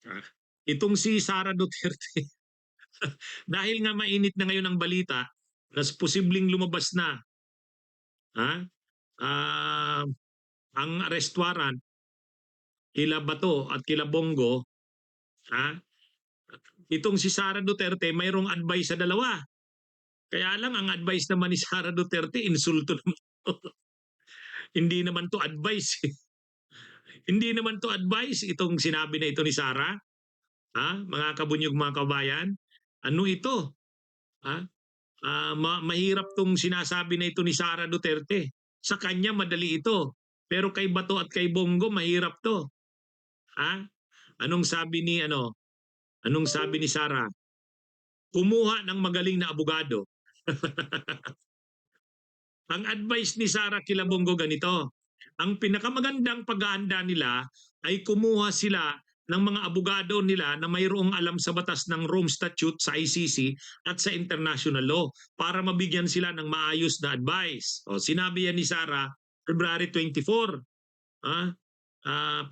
Ah, itong si Sara Duterte, dahil nga mainit na ngayon ang balita na posibleng lumabas na ha, ah, ang arrest warrant kila Bato at kila Bongo, ha, itong si Sara Duterte mayroong advice sa dalawa. Kaya lang ang advice naman ni Sara Duterte, insulto naman. Hindi naman to advice. Hindi naman to advice itong sinabi na ito ni Sara. Ha? Mga kabunyog, mga kabayan. Ano ito? Ha? Mahirap tong sinasabi na ito ni Sara Duterte. Sa kanya madali ito. Pero kay Bato at kay Bongo mahirap to. Ha? Anong sabi ni ano? Anong sabi ni Sara? Kumuha ng magaling na abogado. Ang advice ni Sara kila Bongo ganito. Ang pinakamagandang paghahanda nila ay kumuha sila ng mga abogado nila na mayroong alam sa batas ng Rome Statute sa ICC at sa international law para mabigyan sila ng maayos na advice. O, sinabi yan ni Sara February 24.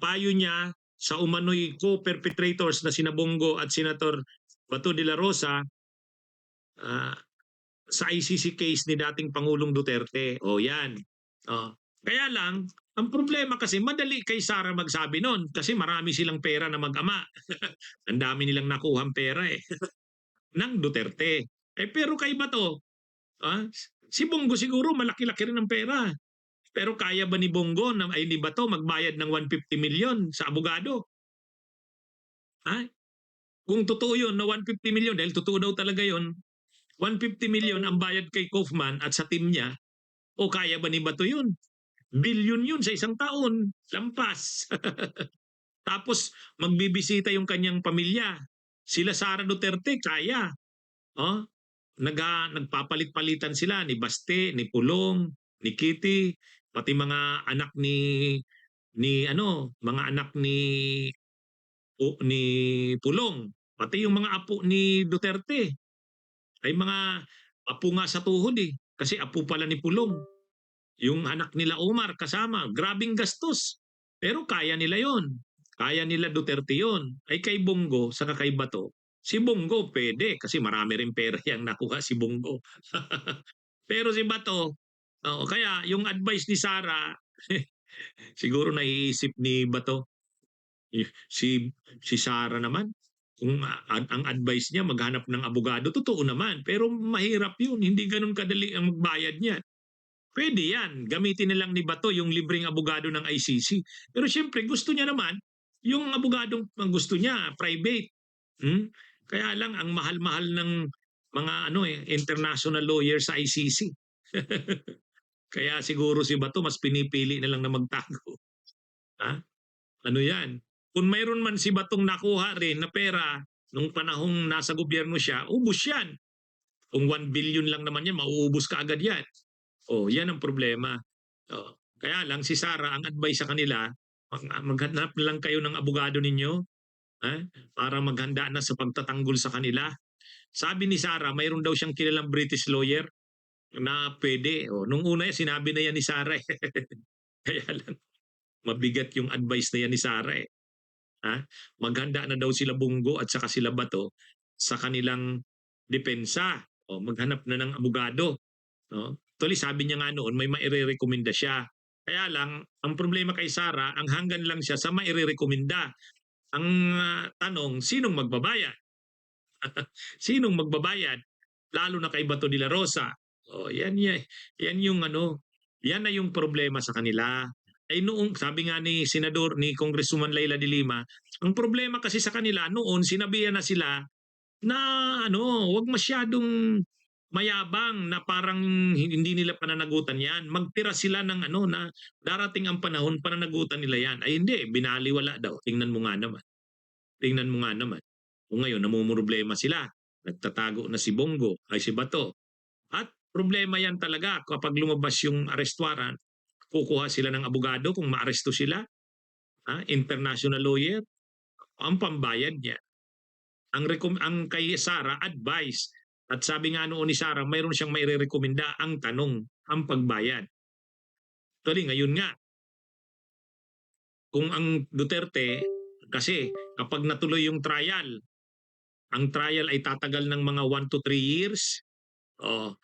Payo niya sa umano'y co-perpetrators na sina Bongo at Senator Bato de la Rosa ah, sa ICC case ni dating Pangulong Duterte. O yan. O. Kaya lang, ang problema kasi madali kay Sara magsabi nun kasi marami silang pera na mag-ama. Ang dami nilang nakuhang pera ng Duterte. Pero kay Bato, si Bongo siguro malaki-laki rin ang pera. Pero kaya ba ni Bongo na ay ni Bato magbayad ng 150 million sa abogado? Ha? Kung totoo yun na 150 million, dahil totoo daw talaga yun, 150 million ang bayad kay Kaufman at sa team niya, o kaya ba ni Bato yun? Billion yun sa isang taon. Lampas. Tapos magbibisita yung kanyang pamilya. Sila Sara Duterte, kaya. Oh, nagpapalit-palitan sila ni Baste, ni Pulong, ni Kitty, pati mga anak mga anak ni Pulong, pati yung mga apo ni Duterte ay mga apo nga sa tuhod kasi apo pala ni Pulong. Yung anak nila Omar kasama, grabing gastos. Pero kaya nila yon. Kaya nila Duterte yon. Ay kay Bongo, sa kay Bato, si Bongo pwede kasi marami rin pera yung nakuha si Bongo. Pero si Bato, kaya yung advice ni Sara, siguro naiisip ni Bato, si Sara naman, kung ang advice niya maghanap ng abogado, totoo naman. Pero mahirap yun, hindi ganun kadali ang magbayad niya. Pwede yan. Gamitin na lang ni Bato yung libreng abogado ng ICC. Pero siyempre, gusto niya naman, yung abogadong gusto niya, private. Hmm? Kaya lang, ang mahal-mahal ng mga international lawyer sa ICC. Kaya siguro si Bato mas pinipili na lang na magtago. Ha? Ano yan? Kung mayroon man si Batong nakuha rin na pera nung panahong nasa gobyerno siya, ubus yan. Kung 1 billion lang naman yan, mauubos ka agad yan. Yan ang problema. Kaya lang si Sara, ang advice sa kanila, maghanap lang kayo ng abogado ninyo para maghanda na sa pagtatanggol sa kanila. Sabi ni Sara, mayroon daw siyang kilalang British lawyer na pwede. Nung una sinabi na yan ni Sara. Kaya lang, mabigat yung advice na yan ni Sara. Maghanda na daw sila Bongo at saka sila Bato sa kanilang depensa. Maghanap na ng abogado. Actually, sabi niya nga noon, may mairerekomenda siya. Kaya lang, ang problema kay Sara, ang hanggan lang siya sa mairerekomenda. Ang tanong, sinong magbabayad? Sinong magbabayad? Lalo na kay Bato de la Rosa. Yan yung yan na yung problema sa kanila. Ay noong, sabi nga ni Senador, ni Congresswoman Leila de Lima, ang problema kasi sa kanila, noon sinabihan na sila na wag masyadong mayabang na parang hindi nila pananagutan yan. Magtira sila ng na darating ang panahon pananagutan nila yan. Ay hindi, binaliwala daw. Tingnan mo nga naman. Tingnan mo nga naman. O ngayon, namumroblema sila. Nagtatago na si Bongo, ay si Bato. At problema yan talaga kapag lumabas yung arrest warrant, kukuha sila ng abogado kung maaresto sila, international lawyer, ang pambayad niya. Ang kay Sara, advice. At sabi nga noon ni Sara, mayroon siyang mairerekomenda. Ang tanong, ang pagbayad. Actually, ngayon nga, kung ang Duterte, Kasi kapag natuloy yung trial, ang trial ay tatagal ng mga 1 to 3 years. Oh,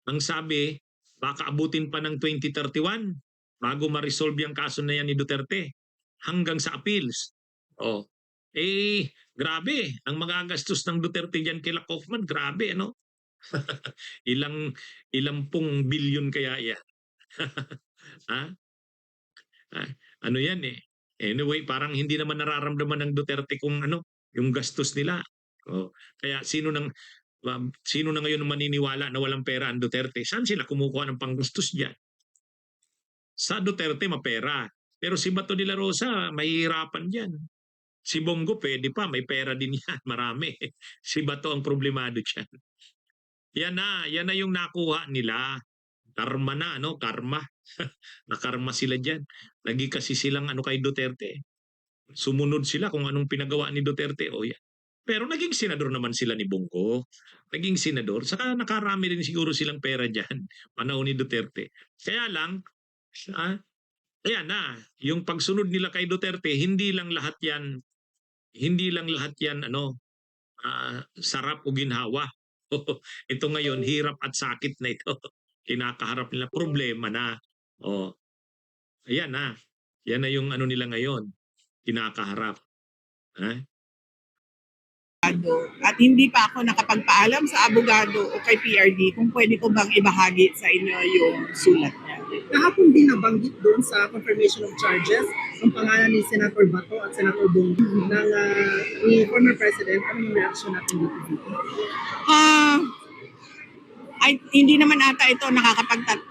ang sabi, baka abutin pa ng 2031 bago ma-resolve yung kaso na yan ni Duterte hanggang sa appeals. Oh, grabe. Ang magagastos ng Duterte diyan kila Kaufman, grabe, ano? Ilang ilang pong bilyon kaya yan? ha? Ah, ano yan eh. Anyway, parang hindi naman nararamdaman ng Duterte kung ano, yung gastos nila. Oh, kaya sino na ngayon ang maniniwala na walang pera ang Duterte? Saan sila kumukuha ng panggastos diyan? Sa Duterte mapera. Pero si Bato de la Rosa mahihirapan diyan. Si Bongo pwede pa, may pera din yan, marami. Si Bato ang problemado diyan. Yan na yung nakuha nila. Karma na, ano? Karma. Nakarma sila diyan. Lagi kasi silang ano kay Duterte. Sumunod sila kung anong pinagawa ni Duterte. O yan. Pero naging senador naman sila ni Bongo. Naging senador. Saka nakarami rin siguro silang pera dyan. Panahon ni Duterte. Kaya lang, ayan na. Yung pagsunod nila kay Duterte, hindi lang lahat yan, sarap o ginhawa. Ito ngayon, hirap at sakit na ito. Kinakaharap nila. Problema na. O, ayan na. Yan na yung ano nila ngayon. Kinakaharap. At hindi pa ako nakapagpaalam sa abogado o kay PRD kung pwede ko bang ibahagi sa inyo yung sulat niya. Kahapon din nabanggit doon sa confirmation of charges ang pangalan ni Senator Bato at Senator Bongo ni former President. Ano yung reaction natin dito? Hindi naman ata ito nakapagtataka.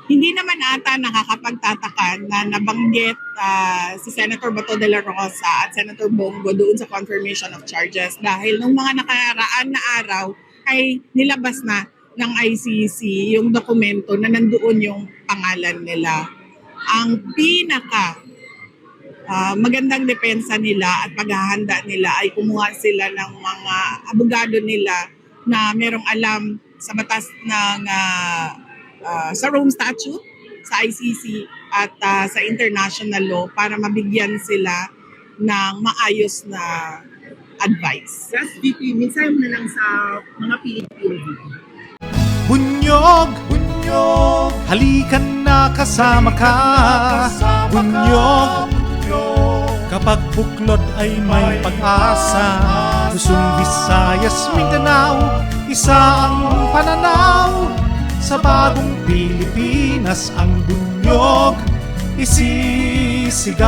Hindi naman ata nakakapagtataka na nabanggit si Senator Bato de la Rosa at Senator Bongo doon sa confirmation of charges dahil nung mga nakaraan na araw ay nilabas na ng ICC yung dokumento na nandoon yung pangalan nila. Ang magandang depensa nila at paghahanda nila ay kumuha sila ng mga abogado nila na merong alam sa batas ng sa Rome Statute, sa ICC at sa international law para mabigyan sila ng maayos na advice. Yes, VP, minsan mo na lang sa mga Pilipino dito. Bunyog, halikan na kasama ka. Bunyog, kapag buklod ay may pag-asa. Luzon, Visayas, Mindanao, isa ang pananaw. Sa bagong Pilipinas ang bunyog isisigaw.